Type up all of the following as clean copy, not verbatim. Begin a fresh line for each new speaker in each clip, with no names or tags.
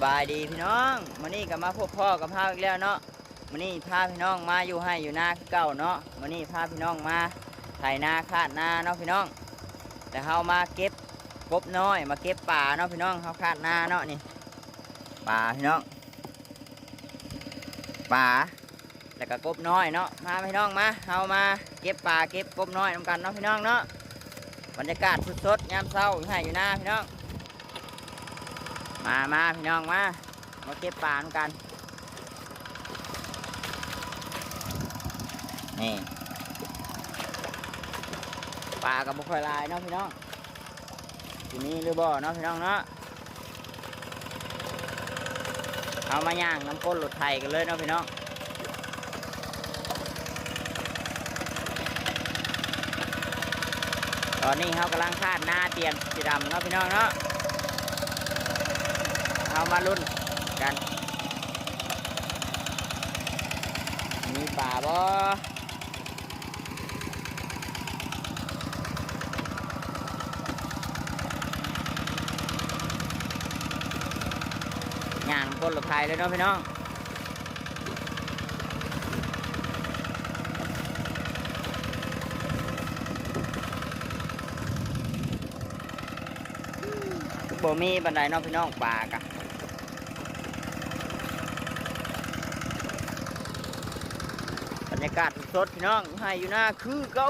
บายดีพี่น้องมื้อนี้ก็มาพบพ่อกับพาอีกแล้วเนาะมื้อนี้พาพี่น้องมาอยู่ให้อยู่นาคือเก่าเนาะมื้อนี้พาพี่น้องมาไถนาคาดนาเนาะพี่น้องแต่เฮามาเก็บกบน้อยมาเก็บป่าเนาะพี่น้องเฮาคาดนาเนาะนี่ป่าพี่น้องป่าแล้วก็กบน้อยเนาะมาพี่น้องมาเฮามาเก็บป่าเก็บกบน้อยนำกันเนาะพี่น้องเนาะบรรยากาศสดๆยามเช้าอยู่ให้อยู่นาพี่น้องมาพี่น้องมาเก็บปลาเหมือนกันนี่ปลากับบุคอยลายเนาะพี่น้องที่นี่หรือบ่เนาะพี่น้องเนาะเอามาย่างน้ำก้นหลุดไทยกันเลยเนาะพี่น้องตอนนี้เขากำลังคาดหน้าเตรียมสีดำเนาะพี่น้องเนาะเอามาลุ้นกันมีป่าบ่ย่างคนหลบไทยเลยเนาะพี่น้องบ่มีบันไดเนาะพี่น้องป่ากะบรรยากาศสดพี่น้องให้อยู่หน้าคือเก่า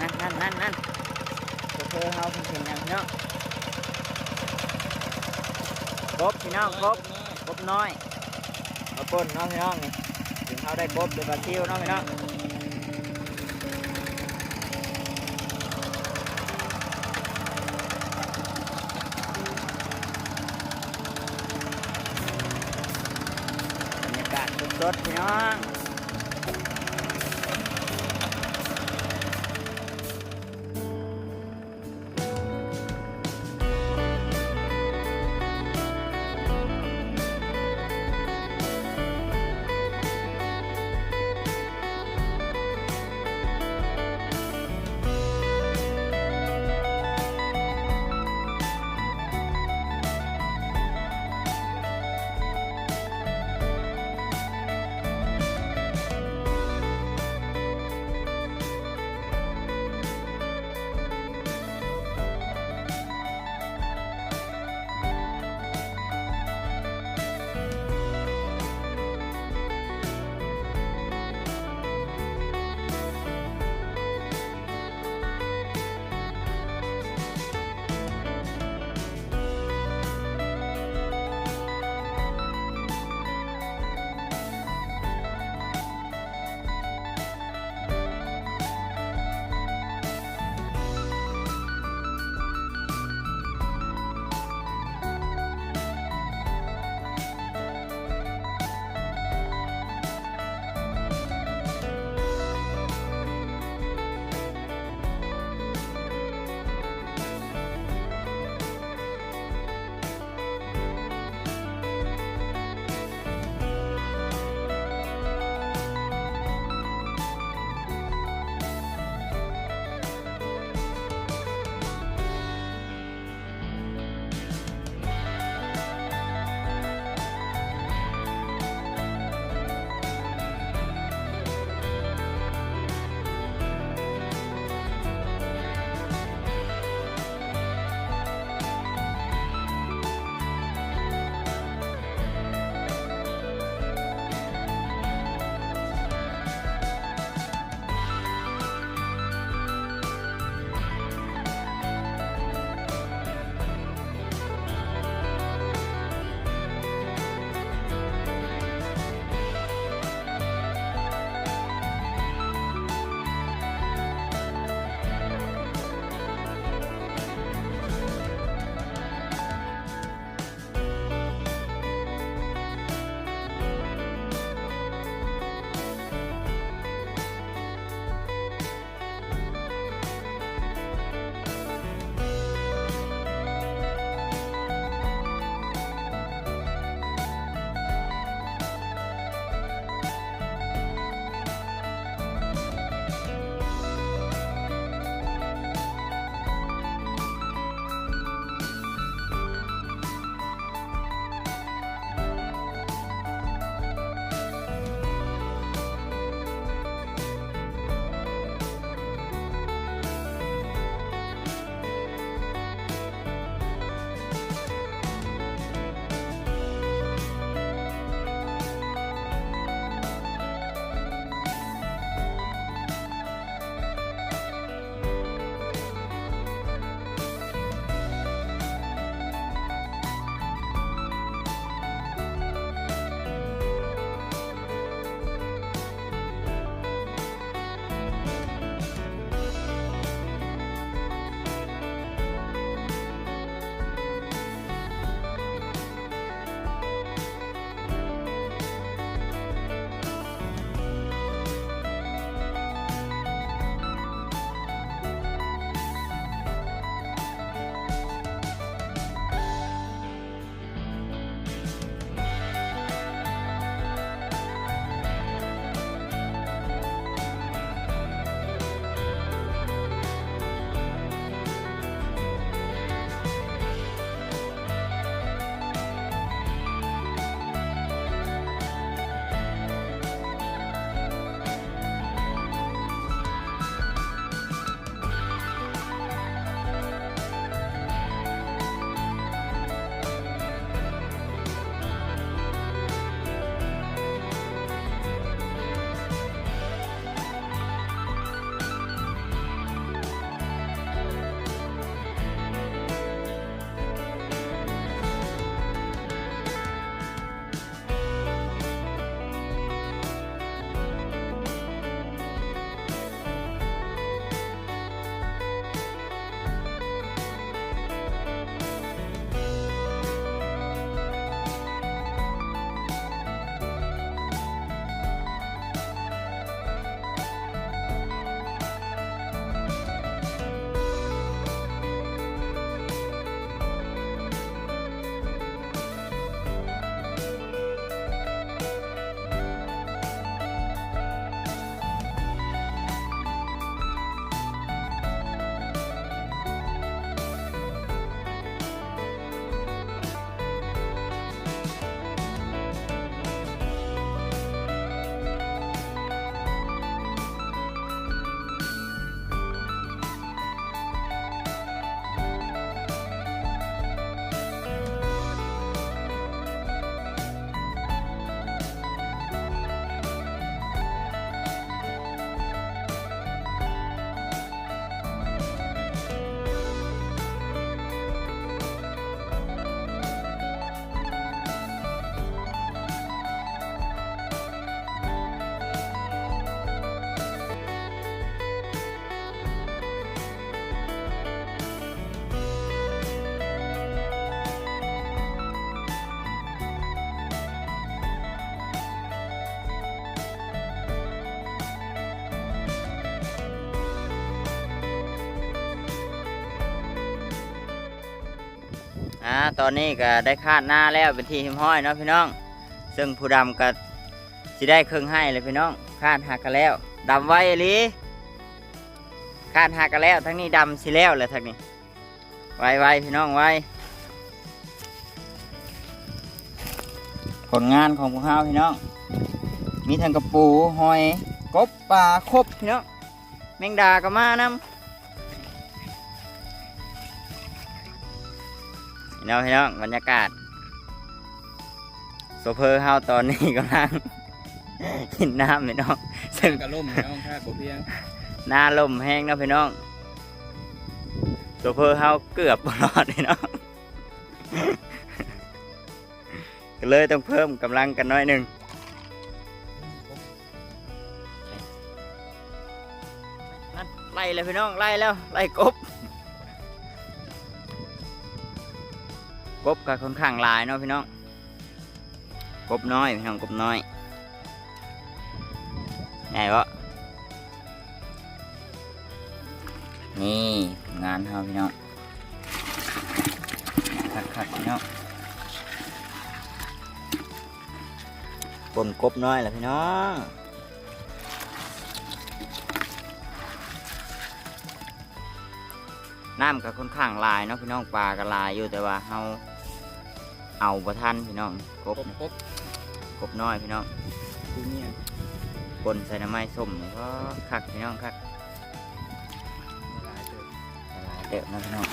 นั่นเธอเฮาเป็นอย่างพี่น้องกบพี่น้องกบน้อยมาปนเนาะพี่น้องนี่ถึงเขาได้กบเดี๋ยวปลาซิวเนาะพี่น้องบรรยากาศสดๆพี่น้อง ตอนนี้ก็ได้คาดหน้าแล้วเป็นที่หิมห้อยเนาะพี่น้องซึ่งผู้ดำก็สิได้ครึ่งให้เลยพี่น้องคาดหักกันแล้วดำไว้อีหลีคาดหักกันแล้วทั้งนี้ดำสิแล้วเลยทั้งนี้ไวพี่น้องไวผลงานของพวกเราพี่น้องมีทั้งกระปูหอยกบปลาครบพี่น้องแมงดาก็มานำพี่น้องบรรยากาศโซเฟอร์เฮาตอนนี้กำลัง กินน้ำพี่น้องซึ่ง
กระล่มน้องค่าบ่เพียง
หน้าลมแห้งนะพี่น้องโซเฟอร์เฮาเกือบบ่รอดพี่น้อง ก็เลยต้องเพิ่มกำลังกันน้อยหนึ่งนั่นไล่เลยพี่น้องไล่แล้วไล่กบก็ค่อนข้างหลายเนาะพี่น้องกบน้อยพี่น้องกบน้อยไงวะนี่งานเฮาพี่น้องคักพี่น้องปนกบน้อยแหละพี่น้องน้ำก็ค่อนข้างลายเนาะพี่น้องปลาก็ลายอยู่แต่ว่าเฮาเอาบ่ทันพี่น้องกบน้อยพี่น้อง
กูเนี่ย
ปนใส่น้ำไม้ส้มก็คักพี่น้องคัก
หลายเติบ
ลายเด็ดนะพี่น้อง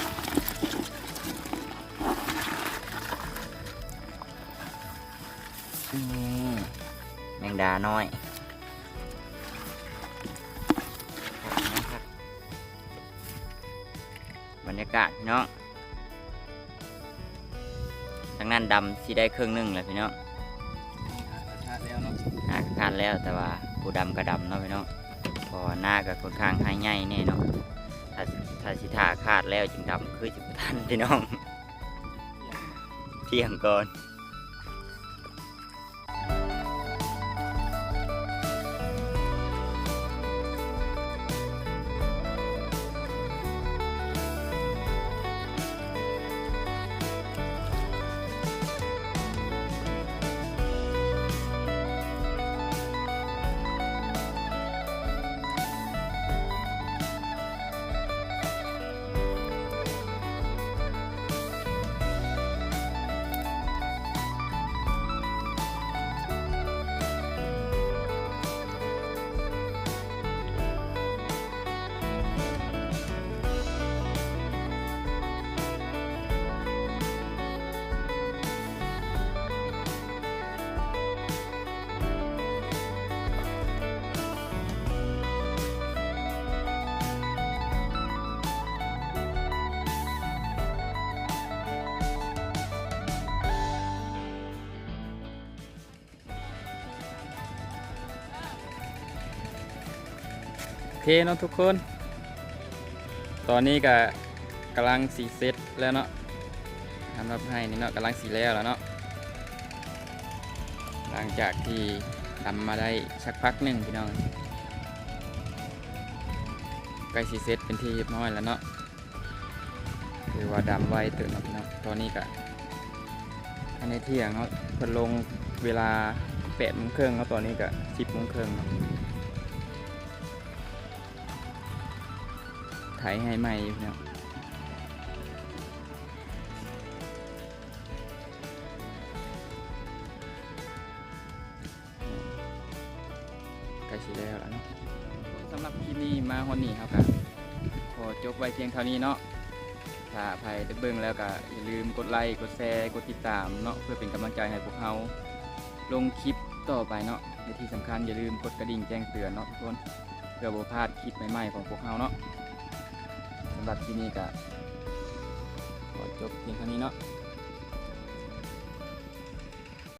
แมงดาน้อยบรรยากาศพี่น้องทางนั้นดำสิได้ครึ่งหนึ่งเลยพี่น้อง
ขาดแล้วเนาะ
หากขาดแล้วแต่ว่าผู้ดำก็ดำเนาะพี่น้องพอหน้าก็ค่อนข้างให้ใหญ่แน่เนาะถ้าสิทาขาดแล้วจึงดำคือจิบทันพี่น้อง เที่ยงก่อน
โอเคเนาะทุกคน ตอนนี้ก็กำลังสีเซตแล้วเนาะทำรับให้นี่เนาะกำลังสีแล้วเนาะหลังจากที่ทำมาได้สักพักหนึ่งพี่น้องใกล้สีเซตเป็นที่เรียบร้อยแล้วเนาะคือว่าดำไวเติมเนาะพี่น้องตอนนี้ก็อันในเที่ยงเนาะเพิ่นลงเวลา8 โมงครึ่งเนาะตอนนี้ก็10 โมงครึ่งเนาะไถให้ใหม่อยู่พี่น้องใกล้สิแล้วเนาะสำหรับคลิปนี้มาฮอนนี่ครับขอจบไว้เพียงเท่านี้เนาะถ้าใครได้เบิ่งแล้วก็อย่าลืมกดไลค์กดแชร์กดติดตามเนาะเพื่อเป็นกำลังใจให้พวกเราลงคลิปต่อไปเนาะในที่สำคัญอย่าลืมกดกระดิ่งแจ้งเตือนเนาะทุกคนเพื่อบ่พลาดคลิปใหม่ๆของพวกเราเนาะสำหรับที่นี่ก็ขอจบเพียงเท่านี้เนาะ